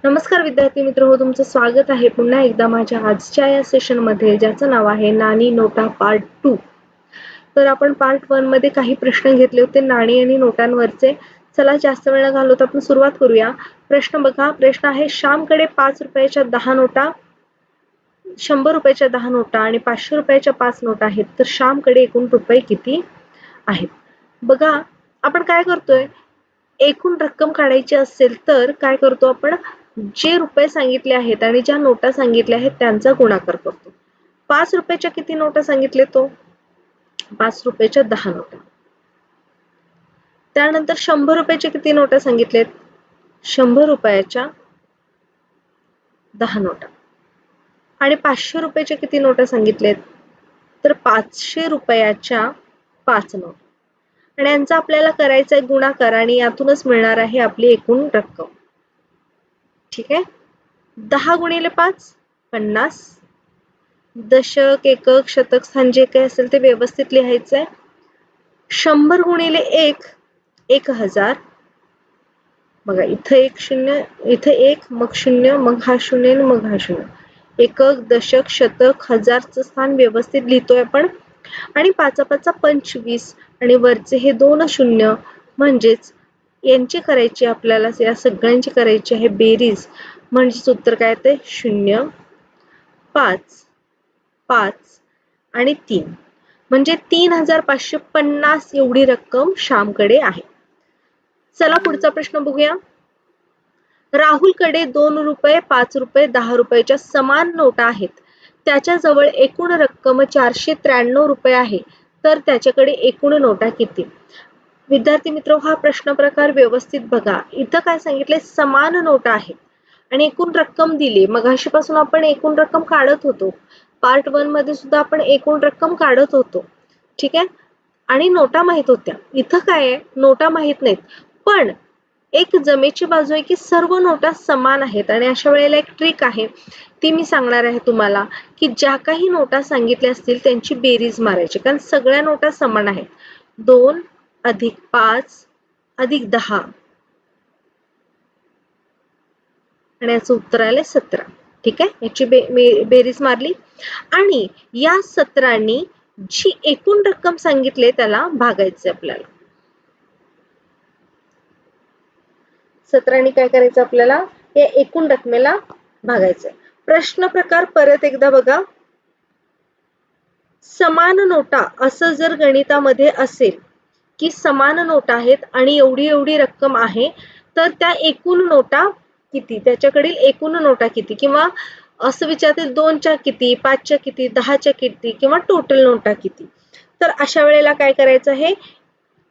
नमस्कार विद्यार्थी मित्र हो तुमचं स्वागत आहे पुन्हा एकदा माझ्या आजच्या या सेशन मध्ये ज्याचं नाव आहे नाणी नोटा पार्ट 2. तर आपण पार्ट 1 मध्ये काही प्रश्न घेतले होते नाणी आणि नोटांवरचे. चला जास्त वेळ न घालवता आपण सुरुवात करूया. प्रश्न बघा. प्रश्न आहे श्यामकडे 5 रुपयाच्या 10 नोटा 100 रुपयाच्या 10 नोटा आणि 500 रुपयाच्या 5 नोटा आहेत. तर श्यामकडे एकूण रुपये किती आहेत? बघा आपण काय करतोय, एकूण रक्कम काढायची असेल तर काय करतो आपण, जे रुपये सांगितले आहेत आणि ज्या नोटा सांगितल्या आहेत त्यांचा गुणाकार करतो. 5 रुपयाच्या किती नोटा सांगितले तो 5 रुपयाच्या 10 नोटा. त्यानंतर 100 रुपयाच्या किती नोटा सांगितलेत 100 रुपयाच्या 10 नोटा आणि 500 रुपयाच्या किती नोटा सांगितलेत तर 500 रुपयाच्या 5 नोटा. आणि यांचा आपल्याला करायचा आहे गुणाकार आणि यातूनच मिळणार आहे आपली एकूण रक्कम. ठीक आहे. 10 गुणिले 5 50. दशक एकक शतक स्थान जे काही असेल ते व्यवस्थित लिहायचं आहे. 100 गुणिले 1 1000. बघा इथं एक शून्य इथं एक मग शून्य मग हा शून्य मग हा शून्य. एकक दशक शतक हजारचं स्थान व्यवस्थित लिहितोय आपण. आणि 5 5 25 आणि वरचे हे 2 शून्य म्हणजेच यांची करायची आपल्याला या सगळ्यांची करायची आहे बेरीज. म्हणजे उत्तर काय येते 0 5 5 आणि 3 म्हणजे 3550 एवढी रक्कम श्यामकडे आहे. चला पुढचा प्रश्न बघूया. राहुलकडे 2 रुपये 5 रुपये 10 रुपयाच्या समान नोटा आहेत. त्याच्याजवळ एकूण रक्कम 493 रुपये आहे. तर त्याच्याकडे एकूण नोटा किती? विद्यार्थी मित्र हा प्रश्न प्रकार व्यवस्थित बघा. इथं काय सांगितले समान नोटा आहेत आणि एकूण रक्कम दिली. मगाशीपासून आपण एकूण रक्कम काढत होतो. पार्ट 1 मध्ये सुद्धा आपण एकूण रक्कम काढत होतो. ठीक आहे. आणि नोटा माहित होत्या. इथं काय आहे नोटा माहित नाहीत. पण एक जमेची बाजू आहे की सर्व नोटा समान आहेत आणि अशा वेळेला एक ट्रिक आहे ती मी सांगणार आहे तुम्हाला की ज्या काही नोटा सांगितल्या असतील त्यांची बेरीज मारायची कारण सगळ्या नोटा समान आहेत. 2 अधिक 5 अधिक 10 आणि याचं उत्तर आले 17. ठीक आहे. याची बेरीज मारली आणि या 17नी जी एकूण रक्कम सांगितली त्याला भागायचे आपल्याला. 17नी काय करायचं आपल्याला या एकूण रकमेला भागायचं. प्रश्न प्रकार परत एकदा बघा. समान नोटा असं जर गणितामध्ये असेल की समान नोटा आहेत आणि एवढी एवढी रक्कम आहे तर त्या एकूण नोटा किती त्याच्याकडील एकूण नोटा किती किंवा असं विचारतील 2च्या किती 5च्या किती 10च्या किती किंवा टोटल नोटा किती. तर अशा वेळेला काय करायचं आहे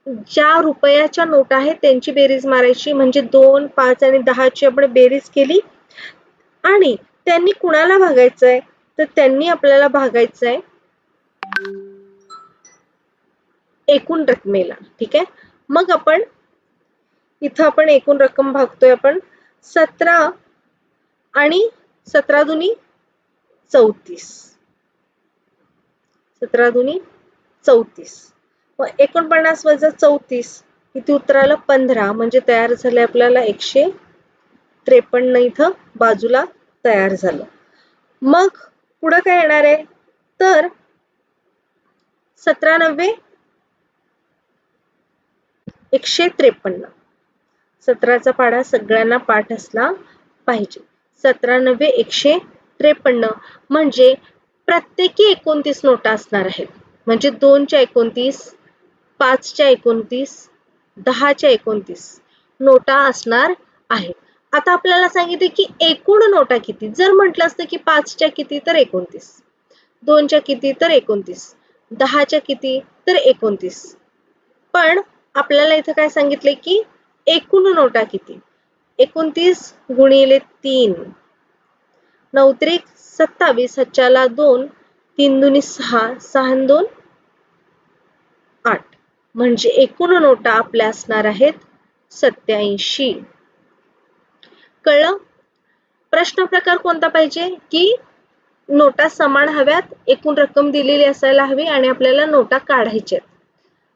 ज्या रुपयाच्या नोटा आहेत त्यांची बेरीज मारायची. म्हणजे 2 5 आणि 10ची आपण बेरीज केली आणि त्यांनी कुणाला भागायचंय तर त्यांनी आपल्याला भागायचंय एकूण रकमेला. ठीक आहे. मग आपण इथं आपण एकूण रक्कम भागतोय आपण 17 आणि 17 दुनी 34 17 दुनी 34 मग 49 वजा 34 किती उत्तर आलं 15 म्हणजे तयार झाले आपल्याला 153 इथं बाजूला तयार झालं. मग पुढे काय येणार आहे तर 17 9 153. 17चा पाढा सगळ्यांना पाठ असला पाहिजे. 17 9 153 म्हणजे प्रत्येकी 29 नोटा असणार आहेत. म्हणजे 2च्या 29 5च्या 29 10च्या 29 नोटा असणार आहेत. आता आपल्याला सांगितले की एकूण नोटा किती. जर म्हटलं असतं की 5च्या किती तर 29 2च्या किती तर 29 10च्या किती तर 29 पण आपल्याला इथं काय सांगितले की एकूण नोटा किती. 29 गुणिले 3 9 त्रिक 27 हातच्याला 2 3 दुनी 6 6 2 8 म्हणजे एकूण नोटा आपल्या असणार आहेत 87. कळलं. प्रश्न प्रकार कोणता पाहिजे की नोटा समान हव्यात एकूण रक्कम दिलेली असायला हवी आणि आपल्याला नोटा काढायच्या.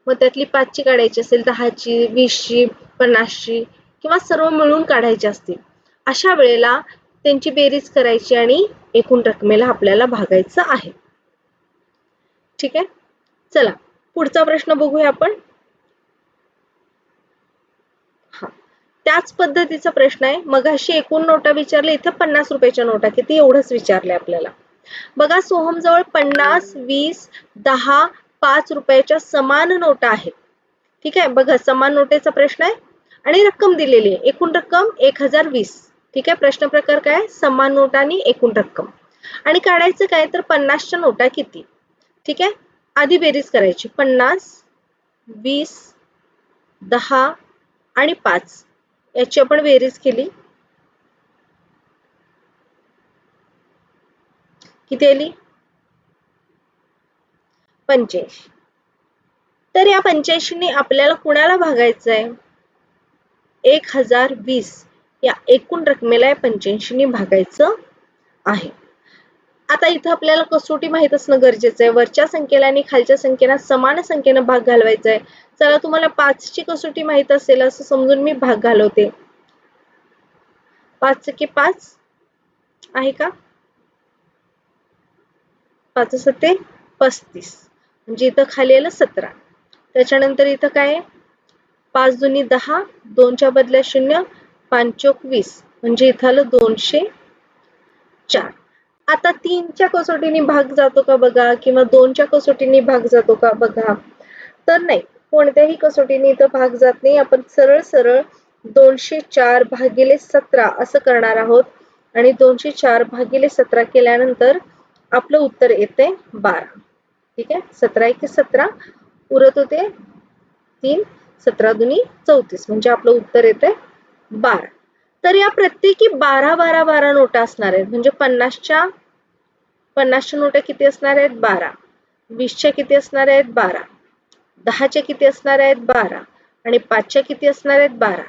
मग त्यातली 5ची काढायची असेल 10ची 20ची 50ची किंवा सर्व मिळून काढायची असतील अशा वेळेला त्यांची बेरीज करायची आणि एकूण रकमेला आपल्याला भागायचं आहे. ठीक आहे, चला पुढचा प्रश्न बघूया आपण. हा, त्याच पद्धतीचा प्रश्न आहे. मगाशी एकूण नोटा विचारले, इथं 50 रुपयाच्या नोटा किती एवढंच विचारले आपल्याला. बघा, सोहम जवळ 50, 20, 10, 5 रुपयाच्या समान नोटा आहेत. ठीक आहे, बघा समान नोटेचा प्रश्न आहे आणि रक्कम दिलेली आहे. एकूण रक्कम 1020. ठीक आहे, प्रश्न प्रकार काय, समान नोटा आणि एकूण रक्कम. आणि काढायचं काय तर 50च्या नोटा किती. ठीक आहे, आधी बेरीज करायची. 50, 20, 10 आणि 5 याची आपण बेरीज केली. किती आली, 85. तर या 85ने आपल्याला कुणाला भागायचं आहे, 1020 या एकूण रकमेला 85ने भागायचं आहे. आता इथं आपल्याला कसोटी माहित असणं गरजेचं आहे. वरच्या संख्येला आणि खालच्या संख्येला समान संख्येनं भाग घालवायचा आहे. चला, तुम्हाला 5 ची कसोटी माहित असेल असं समजून मी भाग घालवते. 5 × 5 आहे का, 5 × 7 35, म्हणजे इथं खाली आलं 17. त्याच्यानंतर इथं काय आहे, 5 दुनी 10, 2च्या बदल्यात 0, 5 चोक 20, म्हणजे इथं आलं 204. आता 3च्या कसोटीने भाग जातो का बघा, किंवा 2च्या कसोटीने भाग जातो का बघा. तर नाही, कोणत्याही कसोटीने इथं भाग जात नाही. आपण सरळ सरळ 204 भागिले 17 असं करणार आहोत. आणि 204 भागिले 17 केल्यानंतर आपलं उत्तर येते 12. ठीक आहे, 17 × 17 उरत होते 3, 17 दुनी 34, म्हणजे आपलं उत्तर येते 12. तर या प्रत्येकी 12 12 12 नोटा असणार आहेत. म्हणजे 50च्या नोटा किती असणार आहेत, 12. 20च्या किती असणार आहेत, 12. 10च्या किती असणार आहेत, 12. आणि 5च्या किती असणार आहेत, 12.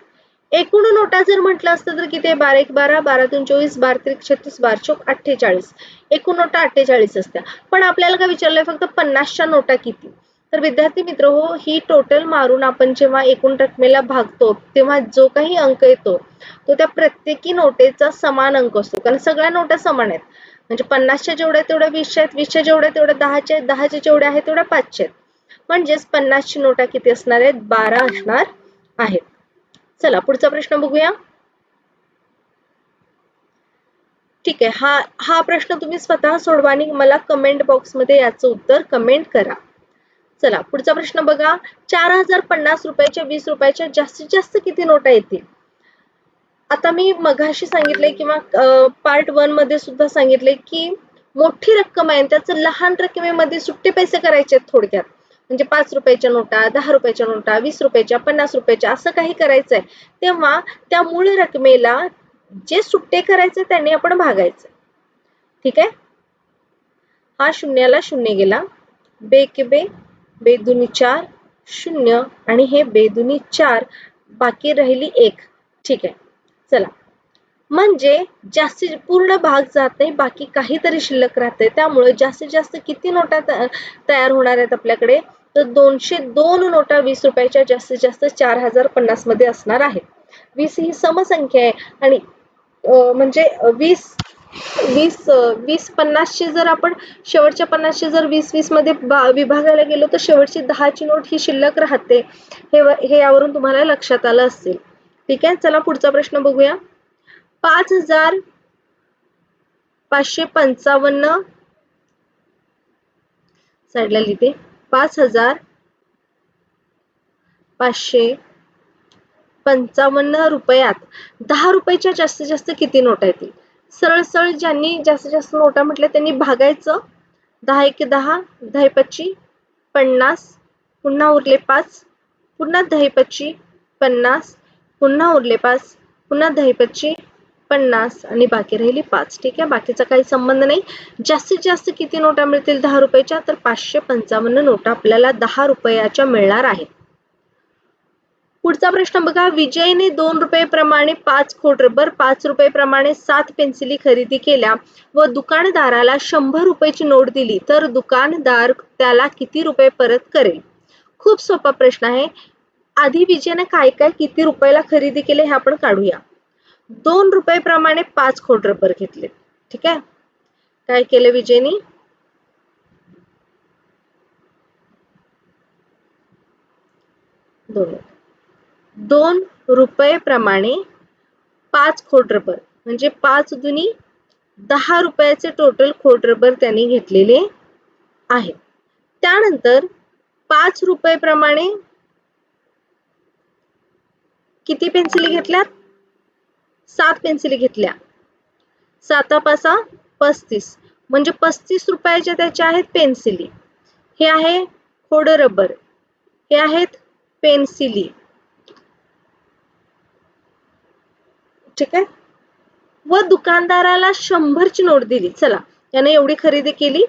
एकूण नोटा जर म्हटलं असतं तर किती, 12 × 12, 12 × 24, 12 × 36, 12 चोक 48. एकूण नोटा 48 असत्या. पण आपल्याला काय विचारलंय, फक्त 50च्या नोटा किती. तर विद्यार्थी मित्र हो, ही टोटल मारून आपण जेव्हा एकूण रकमेला भागतो तेव्हा जो काही अंक येतो तो त्या प्रत्येकी नोटेचा समान अंक असतो. कारण सगळ्या नोटा समान आहेत. म्हणजे 50च्या जेवढ्या तेवढ्या 20च्या आहेत, 20च्या जेवढ्या तेवढ्या 10च्या आहेत, 10च्या जेवढ्या आहेत तेवढ्या 5च्या आहेत. म्हणजेच 50ची नोटा किती असणार आहेत, 12 असणार आहेत. चला पुढचा प्रश्न बघूया. ठीक आहे, हा प्रश्न तुम्ही स्वतः सोडवा आणि मला कमेंट बॉक्स मध्ये याचं उत्तर कमेंट करा. चला पुढचा प्रश्न बघा. 4050 रुपयाच्या 20 रुपयाच्या जास्तीत जास्त किती नोटा येतील. आता मी मगाशी सांगितले किंवा पार्ट 1 मध्ये सुद्धा सांगितले की मोठी रक्कम आहे त्याचं लहान रकमेमध्ये सुट्टे पैसे करायचे आहेत थोडक्यात. म्हणजे 5 रुपयाच्या नोटा, 10 रुपयाच्या नोटा, 20 रुपयाच्या, 50 रुपयाच्या असं काही करायचं आहे. तेव्हा त्या मूळ रकमेला जे सुट्टे करायचे त्याने आपण भागायचं. ठीक आहे, हा शून्याला शून्य गेला, बे के बे, बे दुनी 4, 0 आणि हे बे दुनी 4, बाकी राहिली 1. ठीक आहे, चला म्हणजे जास्तीत पूर्ण भाग जात नाही, बाकी काहीतरी शिल्लक राहते. त्यामुळे जास्तीत जास्त किती नोटा तयार होणार आहेत आपल्याकडे, तर 202 नोटा 20 रुपयाच्या जास्तीत जास्त 4050 मध्ये असणार आहेत. 20 ही समसंख्या आहे आणि म्हणजे 20 50चे जर आपण शेवटच्या 50चे जर 20 मध्ये विभागायला गेलो तर शेवटची 10ची नोट ही शिल्लक राहते. हे यावरून तुम्हाला लक्षात आलं असेल. ठीक आहे, चला पुढचा प्रश्न बघूया. 5555 साईडला लिहिते. 5555 रुपयात 10 रुपयाच्या जास्तीत जास्त किती नोटा येतील. सरळ सरळ ज्यांनी जास्तीत जास्त नोटा म्हटल्या त्यांनी भागायचं. 10 × 10, 10 × 50, पुन्हा उरले 5, पुन्हा 10 × 50, पुन्हा उरले 5, पुन्हा 10 × 50 आणि बाकी राहिली 5. ठीक आहे, बाकीचा काही संबंध नाही. जास्तीत जास्त किती नोटा मिळतील 10 रुपयाच्या, तर 555 नोटा आपल्याला 10 रुपयाच्या मिळणार आहेत. पुढचा प्रश्न बघा. विजयने 2 रुपये प्रमाणे 5 खोडरबर, 5 रुपये प्रमाणे 7 पेन्सिली खरेदी केल्या व दुकानदाराला 100 रुपयाची नोट दिली तर दुकानदार त्याला किती रुपये परत करेल. खूप सोपा प्रश्न आहे. आधी विजयने काय काय किती रुपयाला खरेदी केले हे आपण काढूया. ₹2 प्रमाणे 5 खोडरबर घेतले. ठीक आहे. काय केलं विजयनी? ₹2 प्रमाणे 5 खोडरबर म्हणजे 5 दुनी 10 रुपयाचे टोटल खोडरबर त्यांनी घेतलेले आहे. त्यानंतर ₹5 प्रमाणे किती पेन्सिली घेतल्यात? 7 पेन्सिली घेतल्या. 7 पाचा 35 म्हणजे 35 रुपयाच्या त्याच्या आहेत पेन्सिली. हे आहे खोडरबर, हे आहेत पेन्सिली. ठीक आहे. व दुकानदाराला 100ची नोट दिली. चला, याने एवढी खरेदी केली.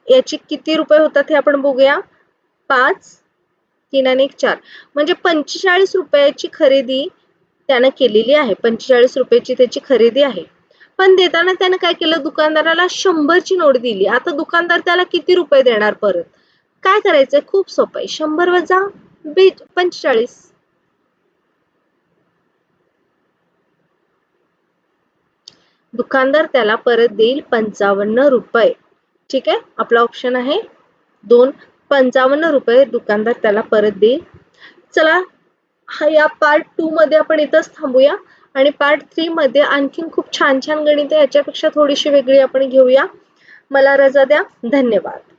याची किती रुपये होतात हे आपण बघूया. 5, 3 आणि 1 4 म्हणजे 45 रुपयाची खरेदी त्यानं केलेली आहे. 45 रुपयाची त्याची खरेदी आहे. पण देताना त्यानं काय केलं? दुकानदाराला 100ची नोट दिली. आता दुकानदार त्याला किती रुपये देणार परत? काय करायचंय? खूप सोपं आहे. 100 वजा 45. दुकानदार त्याला परत देईल 55 रुपये. ठीक आहे. आपला ऑप्शन आहे 2. 55 रुपये दुकानदार त्याला परत देईल. चला, या पार्ट 2 मध्ये आपण इथंच थांबूया आणि पार्ट 3 मध्ये आणखीन खूप छान छान गणित याच्यापेक्षा थोडीशी वेगळी आपण घेऊया. मला रजा द्या. धन्यवाद.